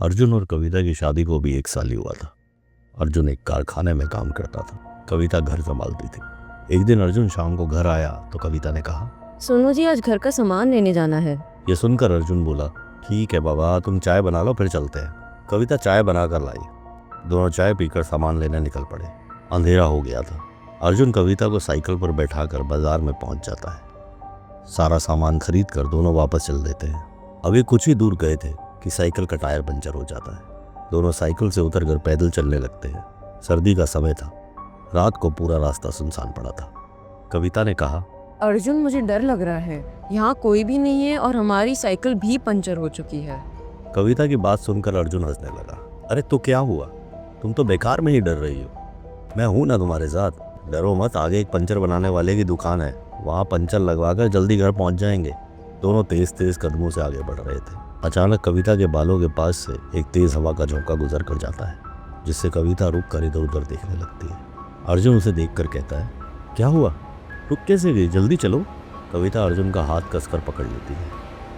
अर्जुन और कविता की शादी को भी 1 साल ही हुआ था। अर्जुन एक कारखाने में काम करता था, कविता घर संभालती थी। एक दिन अर्जुन शाम को घर आया तो कविता ने कहा, सुनो जी, आज घर का सामान लेने जाना है। यह सुनकर अर्जुन बोला, ठीक है बाबा, तुम चाय बना लो फिर चलते हैं। कविता चाय बनाकर लाई। दोनों चाय पीकर सामान लेने निकल पड़े। अंधेरा हो गया था। अर्जुन कविता को साइकिल पर बैठाकर बाजार में पहुंच जाता है। सारा सामान खरीद कर दोनों वापस चल देते हैं। अभी कुछ ही दूर गए थे कि साइकिल का टायर पंचर हो जाता है। दोनों साइकिल से उतरकर पैदल चलने लगते हैं। सर्दी का समय था। रात को पूरा रास्ता सुनसान पड़ा था। कविता ने कहा, अर्जुन, मुझे डर लग रहा है। यहाँ कोई भी नहीं है और हमारी साइकिल भी पंचर हो चुकी है। कविता की बात सुनकर अर्जुन हंसने लगा। अरे तो क्या हुआ, तुम तो बेकार में ही डर रही हो। मैं हूं ना तुम्हारे साथ, डरो मत। आगे एक पंचर बनाने वाले की दुकान है, वहाँ पंचर लगवाकर जल्दी घर पहुँच जाएंगे। दोनों तेज तेज कदमों से आगे बढ़ रहे थे। अचानक कविता के बालों के पास से एक तेज हवा का झोंका गुजर कर जाता है, जिससे कविता रुक कर इधर उधर देखने लगती है। अर्जुन उसे देखकर कहता है, क्या हुआ, रुक कैसे गई, जल्दी चलो। कविता अर्जुन का हाथ कसकर पकड़ लेती है।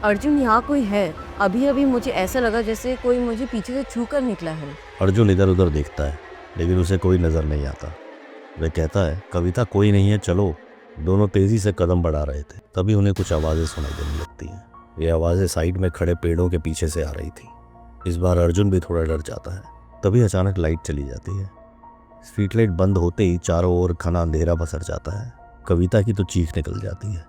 अर्जुन, यहाँ कोई है। अभी अभी मुझे ऐसा लगा जैसे कोई मुझे पीछे से छू कर निकला है। अर्जुन इधर उधर देखता है, लेकिन उसे कोई नजर नहीं आता। वह कहता है, कविता कोई नहीं है, चलो। दोनों तेजी से कदम बढ़ा रहे थे। तभी उन्हें कुछ आवाजें सुनाई देने लगती हैं। ये आवाजें साइड में खड़े पेड़ों के पीछे से आ रही थी। इस बार अर्जुन भी थोड़ा डर जाता है। तभी अचानक लाइट चली जाती है। स्ट्रीट लाइट बंद होते ही चारों ओर घना अंधेरा पसर जाता है। कविता की तो चीख निकल जाती है।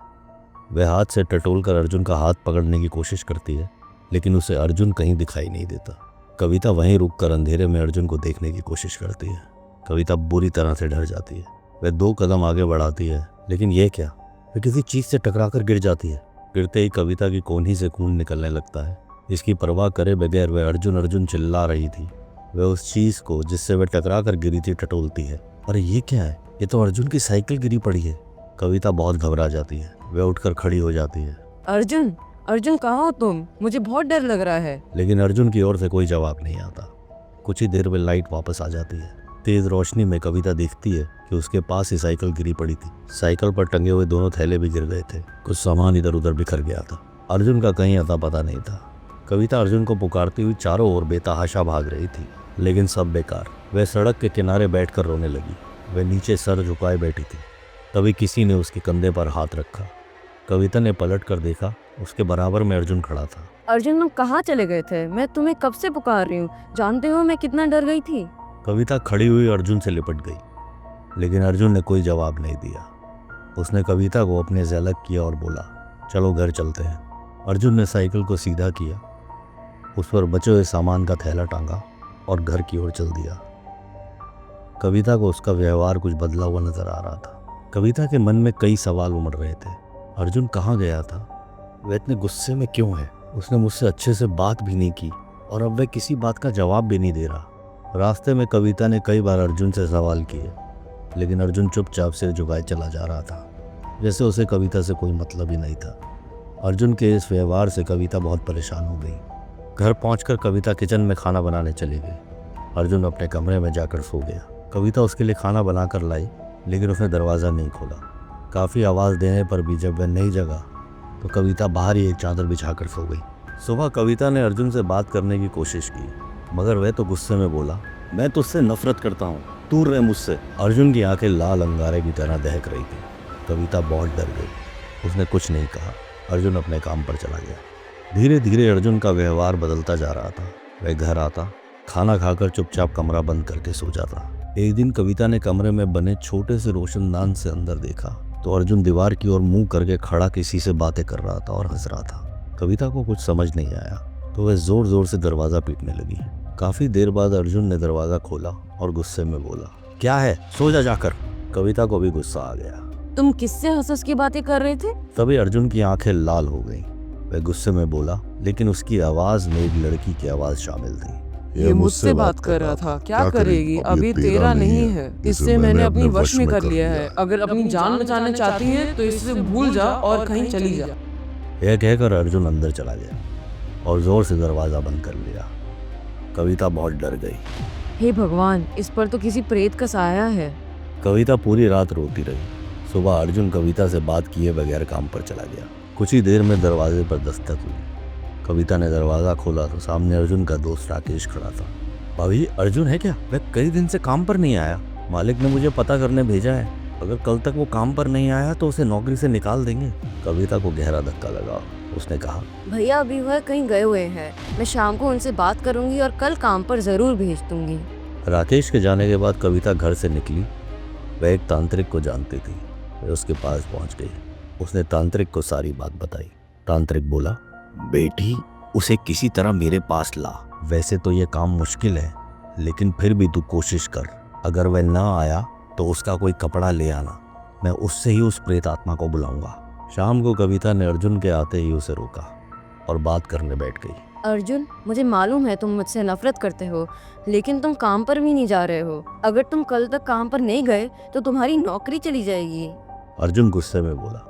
वह हाथ से टटोल कर अर्जुन का हाथ पकड़ने की कोशिश करती है, लेकिन उसे अर्जुन कहीं दिखाई नहीं देता। कविता वहीं रुककर अंधेरे में अर्जुन को देखने की कोशिश करती है। कविता बुरी तरह से डर जाती है। वह 2 कदम आगे बढ़ाती है, लेकिन यह क्या, वह किसी चीज से टकराकर गिर जाती है। गिरते ही कविता की कोहनी से खून निकलने लगता है। इसकी परवाह करे बगैर वह अर्जुन अर्जुन चिल्ला रही थी। वह उस चीज को जिससे वह टकरा कर गिरी थी टटोलती है। अरे ये क्या है, ये तो अर्जुन की साइकिल गिरी पड़ी है। कविता बहुत घबरा जाती है। वह उठकर खड़ी हो जाती है। अर्जुन, अर्जुन, कहाँ हो तुम? मुझे बहुत डर लग रहा है। लेकिन अर्जुन की ओर से कोई जवाब नहीं आता। कुछ ही देर में लाइट वापस आ जाती है। तेज रोशनी में कविता देखती है कि उसके पास ही साइकिल गिरी पड़ी थी। साइकिल पर टंगे हुए दोनों थैले भी गिर गए थे। कुछ सामान इधर उधर बिखर गया था। अर्जुन का कहीं अता पता नहीं था। कविता अर्जुन को पुकारती हुई चारों ओर बेतहाशा भाग रही थी, लेकिन सब बेकार। वह सड़क के किनारे बैठकर रोने लगी। वह नीचे सर झुकाए बैठी थी। तभी किसी ने उसके कंधे पर हाथ रखा। कविता ने पलट कर देखा, उसके बराबर में अर्जुन खड़ा था। अर्जुन, तुम कहाँ चले गए थे? मैं तुम्हें कब से पुकार रही हूँ। जानते हो मैं कितना डर गई थी। कविता खड़ी हुई अर्जुन से लिपट गई, लेकिन अर्जुन ने कोई जवाब नहीं दिया। उसने कविता को अपने से अलग किया और बोला, चलो घर चलते हैं। अर्जुन ने साइकिल को सीधा किया, उस पर बचे हुए सामान का थैला टांगा और घर की ओर चल दिया। कविता को उसका व्यवहार कुछ बदला हुआ नजर आ रहा था। कविता के मन में कई सवाल उमड़ रहे थे। अर्जुन कहाँ गया था? वह इतने गुस्से में क्यों है? उसने मुझसे अच्छे से बात भी नहीं की और अब वह किसी बात का जवाब भी नहीं दे रहा। रास्ते में कविता ने कई बार अर्जुन से सवाल किए, लेकिन अर्जुन चुपचाप सिर झुकाए चला जा रहा था, जैसे उसे कविता से कोई मतलब ही नहीं था। अर्जुन के इस व्यवहार से कविता बहुत परेशान हो गई। घर पहुंचकर कविता किचन में खाना बनाने चली गई। अर्जुन अपने कमरे में जाकर सो गया। कविता उसके लिए खाना बनाकर लाई, लेकिन उसने दरवाज़ा नहीं खोला। काफ़ी आवाज़ देने पर भी जब वह नहीं जगा तो कविता बाहर ही एक चादर बिछाकर सो गई। सुबह कविता ने अर्जुन से बात करने की कोशिश की, मगर वह तो गुस्से में बोला, मैं तुझसे नफरत करता हूँ, दूर रह मुझसे। अर्जुन की आंखें लाल अंगारे की तरह दहक रही थी। कविता बहुत डर गई। उसने कुछ नहीं कहा। अर्जुन अपने काम पर चला गया। धीरे धीरे अर्जुन का व्यवहार बदलता जा रहा था। वह घर आता, खाना खाकर चुपचाप कमरा बंद करके सो जाता। एक दिन कविता ने कमरे में बने छोटे से रोशनदान से अंदर देखा तो अर्जुन दीवार की ओर मुंह करके खड़ा किसी से बातें कर रहा था और हंस रहा था। कविता को कुछ समझ नहीं आया तो वह जोर जोर से दरवाजा पीटने लगी। काफी देर बाद अर्जुन ने दरवाजा खोला और गुस्से में बोला, क्या है, सो जा जाकर। कविता को भी गुस्सा आ गया। तुम किससे हंस की बातें कर रहे थे? तभी अर्जुन की आंखें लाल हो गईं। वह गुस्से में बोला, लेकिन उसकी आवाज में एक लड़की की आवाज शामिल थी। ये मुझसे बात कर रहा था, क्या करेगी, अभी तेरा नहीं है, इससे मैंने अपनी वश में कर लिया है। अगर अपनी जान बचाना चाहती है तो इससे भूल जा और कहीं चली जा। यह कहकर अर्जुन अंदर चला गया और जोर से दरवाजा बंद कर लिया। कविता बहुत डर गई। हे भगवान, इस पर तो किसी प्रेत का साया है। कविता पूरी रात रोती रही। सुबह अर्जुन कविता से बात किए बगैर काम पर चला गया। कुछ ही देर में दरवाजे पर दस्तक हुई। कविता ने दरवाज़ा खोला तो सामने अर्जुन का दोस्त राकेश खड़ा था। भाभी, अर्जुन है क्या? वह कई दिन से काम पर नहीं आया। मालिक ने मुझे पता करने भेजा है। अगर कल तक वो काम पर नहीं आया तो उसे नौकरी से निकाल देंगे। कविता को गहरा धक्का लगा। उसने कहा, भैया अभी वह कहीं गए हुए हैं, मैं शाम को उनसे बात करूंगी और कल काम पर जरूर भेज दूंगी। राकेश के जाने के बाद कविता घर से निकली। वह एक तांत्रिक को जानती थी। वह उसके पास पहुंच गई। उसने तांत्रिक को सारी बात बताई। तांत्रिक बोला, बेटी, उसे किसी तरह मेरे पास ला। वैसे तो ये काम मुश्किल है, लेकिन फिर भी तू कोशिश कर। अगर वह ना आया तो उसका कोई कपड़ा ले आना। मैं उससे ही उस प्रेत आत्मा को बुलाऊंगा। शाम को कविता ने अर्जुन के आते ही उसे रोका और बात करने बैठ गई। अर्जुन, मुझे मालूम है तुम मुझसे नफरत करते हो, लेकिन तुम काम पर भी नहीं जा रहे हो। अगर तुम कल तक काम पर नहीं गए तो तुम्हारी नौकरी चली जाएगी। अर्जुन गुस्से में बोला,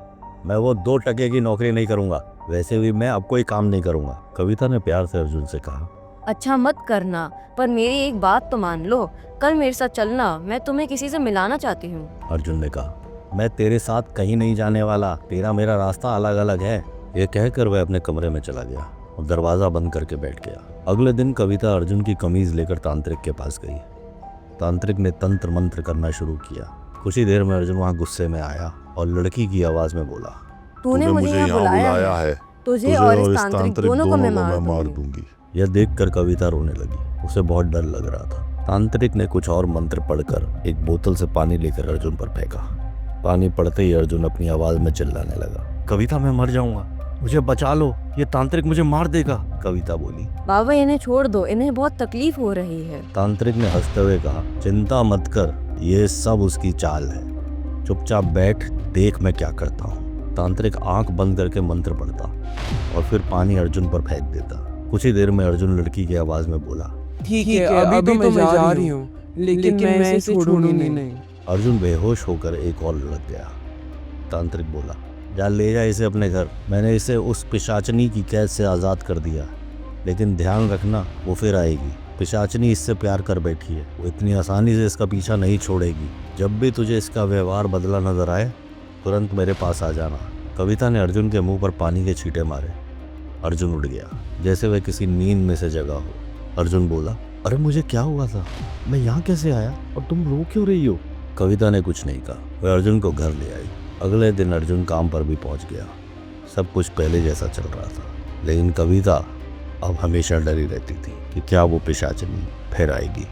मैं वो 2 टके की नौकरी नहीं करूंगा। वैसे भी मैं अब कोई काम नहीं करूंगा। कविता ने प्यार से अर्जुन से कहा, अच्छा मत करना, पर मेरी एक बात तो मान लो, कल मेरे साथ चलना, मैं तुम्हें किसी से मिलाना चाहती हूँ। अर्जुन ने कहा, मैं तेरे साथ कहीं नहीं जाने वाला। तेरा मेरा रास्ता अलग अलग है। ये कहकर वह अपने कमरे में चला गया और दरवाज़ा बंद करके बैठ गया। अगले दिन कविता अर्जुन की कमीज लेकर तांत्रिक के पास गई। तांत्रिक ने तंत्र मंत्र करना शुरू किया। कुछ ही देर में अर्जुन वहाँ गुस्से में आया और लड़की की आवाज़ में बोला, तूने मुझे यहाँ बुलाया है। तुझे और इस तांत्रिक दोनों को मैं मार दूंगी। यह देखकर कविता रोने लगी। उसे बहुत डर लग रहा था। तांत्रिक ने कुछ और मंत्र पढ़कर एक बोतल से पानी लेकर अर्जुन पर फेंका। पानी पड़ते ही अर्जुन अपनी आवाज में चिल्लाने लगा, कविता, मैं मर जाऊंगा, मुझे बचा लो, ये तांत्रिक मुझे मार देगा। कविता बोली, बाबा इन्हें छोड़ दो, इन्हें बहुत तकलीफ हो रही है। तांत्रिक ने हंसते हुए कहा, चिंता मत कर, ये सब उसकी चाल है। चुपचाप बैठ, देख मैं क्या करता हूँ। तांत्रिक आंख बंद करके मंत्र पढ़ता और फिर पानी अर्जुन पर फेंक देता। कुछ ही देर में अर्जुन लड़की की आवाज में बोला, ठीक है, अभी तो मैं जा रही हूँ, लेकिन मैं इसे छोड़ूंगी नहीं। अर्जुन बेहोश होकर एक और लुढ़क गया। तांत्रिक बोला, जा ले जा इसे अपने घर। मैंने इसे उस पिशाचनी की कैद से आज़ाद कर दिया, लेकिन ध्यान रखना वो फिर आएगी। पिशाचनी इससे प्यार कर बैठी है, वो इतनी आसानी से इसका पीछा नहीं छोड़ेगी। जब भी तुझे इसका व्यवहार बदला नजर आए, तुरंत मेरे पास आ जाना। कविता ने अर्जुन के मुंह पर पानी के छींटे मारे। अर्जुन उड़ गया, जैसे वह किसी नींद में से जगा हो। अर्जुन बोला, अरे मुझे क्या हुआ था? मैं यहाँ कैसे आया और तुम रो क्यों रही हो? कविता ने कुछ नहीं कहा। वह अर्जुन को घर ले आई। अगले दिन अर्जुन काम पर भी पहुंच गया। सब कुछ पहले जैसा चल रहा था, लेकिन कविता अब हमेशा डरी रहती थी कि क्या वो पिशाचनी फिर आएगी।